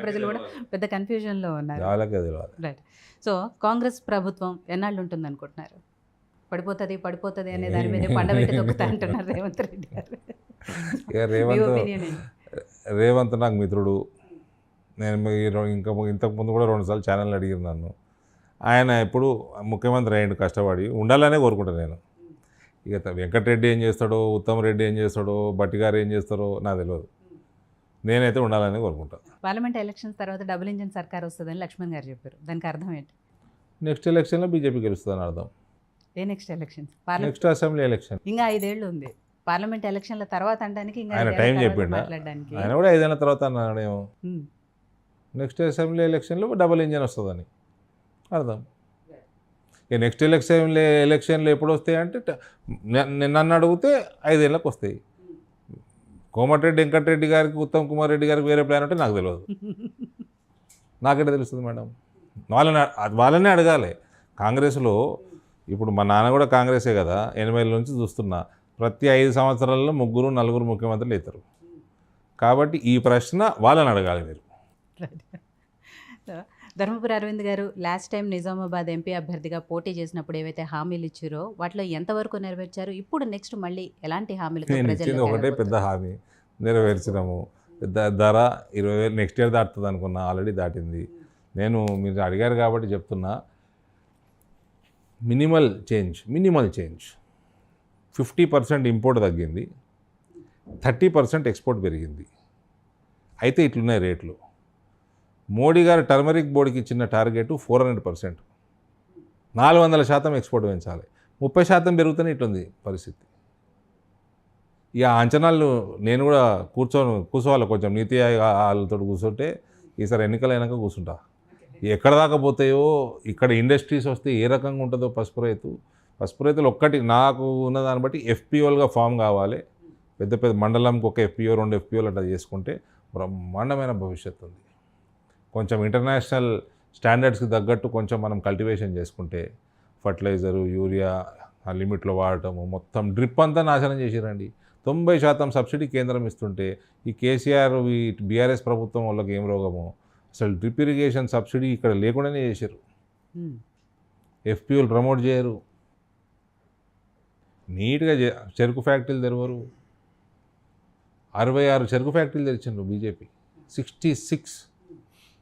ప్రజలు కూడా పెద్ద కన్ఫ్యూజన్లో ఉన్నారు. వాళ్ళకే తెలియాలి. రైట్. సో కాంగ్రెస్ ప్రభుత్వం ఎన్నాళ్ళు ఉంటుంది అనుకుంటున్నారు? పడిపోతుంది అనే దాని మీద పండబెట్టి తొక్కుతా అంటున్నారు రేవంత్ రెడ్డి గారు. ఇక మీ ఒపీనియన్ ఏంటి? రేవంత్ నాకు మిత్రుడు. నేను ఇంతకుముందు కూడా 2 సార్లు ఛానల్ అడిగిరు నన్ను. ఆయన ఎప్పుడు ముఖ్యమంత్రి అయ్యిండు కష్టపడి, ఉండాలనే కోరుకుంటాను నేను. ఇక వెంకటరెడ్డి ఏం చేస్తాడో, ఉత్తమ్ రెడ్డి ఏం చేస్తాడో, భట్టి గారు ఏం చేస్తారో నాకు తెలియదు. నేనైతే ఉండాలని కోరుకుంటాను. పార్లమెంట్ ఎలక్షన్స్ తర్వాత డబుల్ ఇంజిన్ సర్కార్ వస్తుందని లక్ష్మణ్ గారు చెప్పారు. దానికి అర్థం ఏంటి? నెక్స్ట్ ఎలక్షన్లో బీజేపీ గెలుస్తుందని అర్థం. ఏ next elections? Next assembly election. ఇంకా 5 ఏళ్ళు ఉంది. పార్లమెంట్ ఎలక్షన్ల తర్వాత అంటానికి ఇంకా ఆయన టైం చెప్పిండు. మాట్లాడడానికి ఆయన కూడా 5 ఏళ్ళ తర్వాత అన్నాడేమో. నెక్స్ట్ అసెంబ్లీ ఎలక్షన్లో డబుల్ ఇంజన్ వస్తుందని అర్థం. ఇక నెక్స్ట్ ఎలక్షన్లో ఎప్పుడు వస్తాయి అంటే నన్ను అడిగితే 5 ఏళ్ళకి వస్తాయి. కోమటిరెడ్డి వెంకటరెడ్డి గారికి, ఉత్తమ్ కుమార్ రెడ్డి గారికి వేరే ప్లాన్ అంటే నాకు తెలియదు. నాకెట్లా తెలుస్తుంది మేడం? వాళ్ళనే అడగాలి. కాంగ్రెస్లో ఇప్పుడు మా నాన్న కూడా కాంగ్రెసే కదా, 80 నుంచి చూస్తున్నా. ప్రతి 5 సంవత్సరాల్లో 3, 4 ముఖ్యమంత్రులు అవుతారు. కాబట్టి ఈ ప్రశ్న వాళ్ళని అడగాలి మీరు. ధర్మపురి అరవింద్ గారు లాస్ట్ టైం నిజామాబాద్ ఎంపీ అభ్యర్థిగా పోటీ చేసినప్పుడు ఏవైతే హామీలు ఇచ్చారో వాటిలో ఎంతవరకు నెరవేర్చారు? ఇప్పుడు నెక్స్ట్ మళ్ళీ ఎలాంటి హామీలు? నేను ఇచ్చింది ఒకటే పెద్ద హామీ, నెరవేర్చినాము. ధర 20,000 నెక్స్ట్ ఇయర్ దాటుతుంది అనుకున్నా, ఆల్రెడీ దాటింది. నేను మీరు అడిగారు కాబట్టి చెప్తున్నా, మినిమల్ చేంజ్ 50% ఇంపోర్ట్ తగ్గింది, 30% ఎక్స్పోర్ట్ పెరిగింది. అయితే ఇట్లున్నాయి రేట్లు. మోడీ గారు టర్మరిక్ బోర్డుకి ఇచ్చిన టార్గెట్ 400%, 400% ఎక్స్పోర్ట్ పెంచాలి. 30% పెరుగుతూనే ఇట్లుంది పరిస్థితి. ఇక అంచనాలు నేను కూడా కూర్చోవాలి కొంచెం నీతి ఆయోగ్ వాళ్ళతో కూర్చుంటే, ఈసారి ఎన్నికలైనాక కూర్చుంటా. ఎక్కడ దాకా పోతాయో, ఇక్కడ ఇండస్ట్రీస్ వస్తే ఏ రకంగా ఉంటుందో పసుపు రైతులు ఒక్కటి నాకు ఉన్న దాన్ని బట్టి ఎఫ్పిఓలుగా ఫామ్ కావాలి. పెద్ద మండలంకి ఒక ఎఫ్పిఓ 2 ఎఫ్పిఓలు అట్లా చేసుకుంటే బ్రహ్మాండమైన భవిష్యత్తు ఉంది. కొంచెం ఇంటర్నేషనల్ స్టాండర్డ్స్కి తగ్గట్టు కొంచెం మనం కల్టివేషన్ చేసుకుంటే, ఫర్టిలైజరు, యూరియా ఆ లిమిట్లో వాడటము, మొత్తం డ్రిప్ అంతా నాశనం చేసిరండి. 90% సబ్సిడీ కేంద్రం ఇస్తుంటే ఈ కేసీఆర్ ఈ బీఆర్ఎస్ ప్రభుత్వం వాళ్ళకి ఏం రోగమో, అసలు డ్రిప్ ఇరిగేషన్ సబ్సిడీ ఇక్కడ లేకుండానే చేశారు. ఎఫ్పిఓలు ప్రమోట్ చేయరు, నీట్గా చెరుకు ఫ్యాక్టరీలు తెరవరు. 66 చెరుకు ఫ్యాక్టరీలు తెరిచిండ్రు బీజేపీ, 66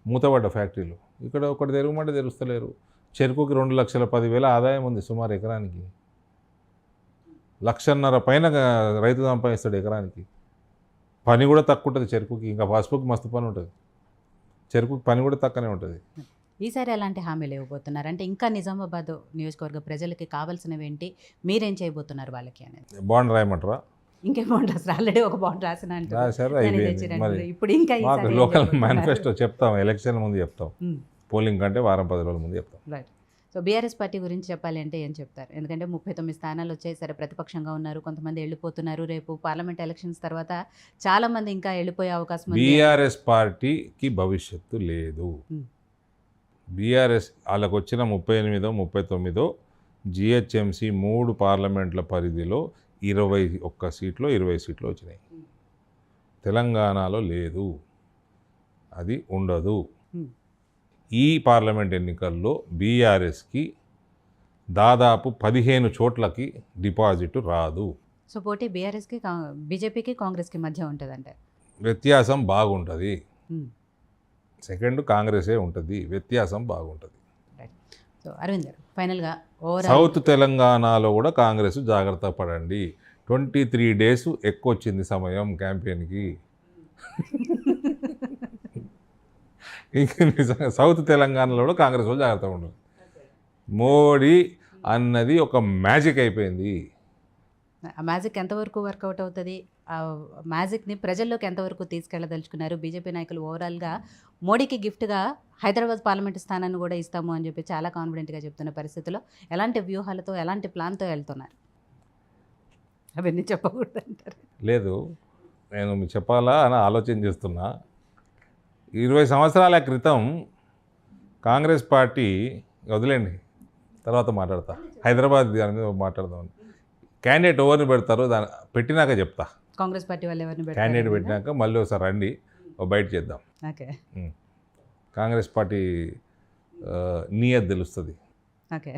మూతపడ్డ ఫ్యాక్టరీలు. ఇక్కడ ఒకటి తెరవమంటే తెరుస్తలేరు. చెరుకుకి 2,10,000 ఆదాయం ఉంది సుమారు ఎకరానికి. 1,50,000 పైన రైతు సంపాదిస్తాడు ఎకరానికి. పని కూడా తక్కువ ఉంటుంది చెరుకుకి, ఇంకా పసుపుకి మస్తు పని ఉంటుంది. చెరుకుకి పని కూడా తక్కువనే ఉంటుంది. ఈసారి ఎలాంటి హామీలు ఇవ్వబోతున్నారు? అంటే ఇంకా నిజామాబాద్ నియోజకవర్గ ప్రజలకి కావాల్సినవి ఏంటి, మీరేం వాళ్ళకి అనేది? బాండ్ రాయమంటారా? ఇంకేం బాండ్ రాస్తారు? ఆల్రెడీ ఒక బాండ్ రాసిన ఇప్పుడు ఇంకా లోకల్ మేనిఫెస్టో చెప్తాం, ఎలక్షన్ ముందు చెప్తాం, పోలింగ్ కంటే వారం 10 రోజుల ముందు చెప్తాం. రైట్. సో బీఆర్ఎస్ పార్టీ గురించి చెప్పాలి అంటే ఏం చెప్తారు? ఎందుకంటే 39 స్థానాలు వచ్చాయి, సరే ప్రతిపక్షంగా ఉన్నారు, కొంతమంది వెళ్ళిపోతున్నారు. రేపు పార్లమెంట్ ఎలక్షన్స్ తర్వాత చాలామంది ఇంకా వెళ్ళిపోయే అవకాశం ఉంది. బీఆర్ఎస్ పార్టీకి భవిష్యత్తు లేదు. బీఆర్ఎస్ వాళ్ళకు వచ్చిన 38, 39 జిహెచ్ఎంసీ 3 పార్లమెంట్ల పరిధిలో 21 సీట్లు 20 సీట్లు వచ్చినాయి. తెలంగాణలో లేదు, అది ఉండదు. ఈ పార్లమెంట్ ఎన్నికల్లో బీఆర్ఎస్కి దాదాపు 15 చోట్లకి డిపాజిట్ రాదు. సో పోటీ బీఆర్ఎస్కి, బీజేపీకి, కాంగ్రెస్కి మధ్య ఉంటుందంటే వ్యత్యాసం బాగుంటుంది. సెకండ్ కాంగ్రెసే ఉంటుంది, వ్యత్యాసం బాగుంటుంది. సో అరవింద్ గారు ఫైనల్గా సౌత్ తెలంగాణలో కూడా కాంగ్రెస్ జాగ్రత్త పడండి. 23 days ఎక్కువ వచ్చింది సమయం క్యాంపెయిన్కి. నిజంగా సౌత్ తెలంగాణలో కూడా కాంగ్రెస్ వాళ్ళు జాగ్రత్తగా ఉండదు. మోడీ అన్నది ఒక మ్యాజిక్ అయిపోయింది. ఆ మ్యాజిక్ ఎంతవరకు వర్కౌట్ అవుతుంది? ఆ మ్యాజిక్ని ప్రజల్లోకి ఎంతవరకు తీసుకెళ్ళదలుచుకున్నారు బీజేపీ నాయకులు? ఓవరాల్గా మోడీకి గిఫ్ట్గా హైదరాబాద్ పార్లమెంటు స్థానాన్ని కూడా ఇస్తాము అని చెప్పి చాలా కాన్ఫిడెంట్గా చెప్తున్న పరిస్థితిలో ఎలాంటి వ్యూహాలతో, ఎలాంటి ప్లాన్తో వెళ్తున్నారు? అవన్నీ చెప్పకూడదు అంటారు. లేదు, నేను మీకు చెప్పాలా అని ఆలోచన చేస్తున్నా. 20 సంవత్సరాల క్రితం కాంగ్రెస్ పార్టీ, వదిలేండి తర్వాత మాట్లాడతా, హైదరాబాద్ దాని మీద మాట్లాడదాం. క్యాండిడేట్ ఎవరిని పెడతారో దాన్ని పెట్టినాక చెప్తా. కాంగ్రెస్ పార్టీ వాళ్ళు ఎవరిని క్యాండిడేట్ పెట్టినాక మళ్ళీ ఒకసారి రండి, బయట చేద్దాం. ఓకే. కాంగ్రెస్ పార్టీ నియత్ తెలుస్తుంది. ఓకే.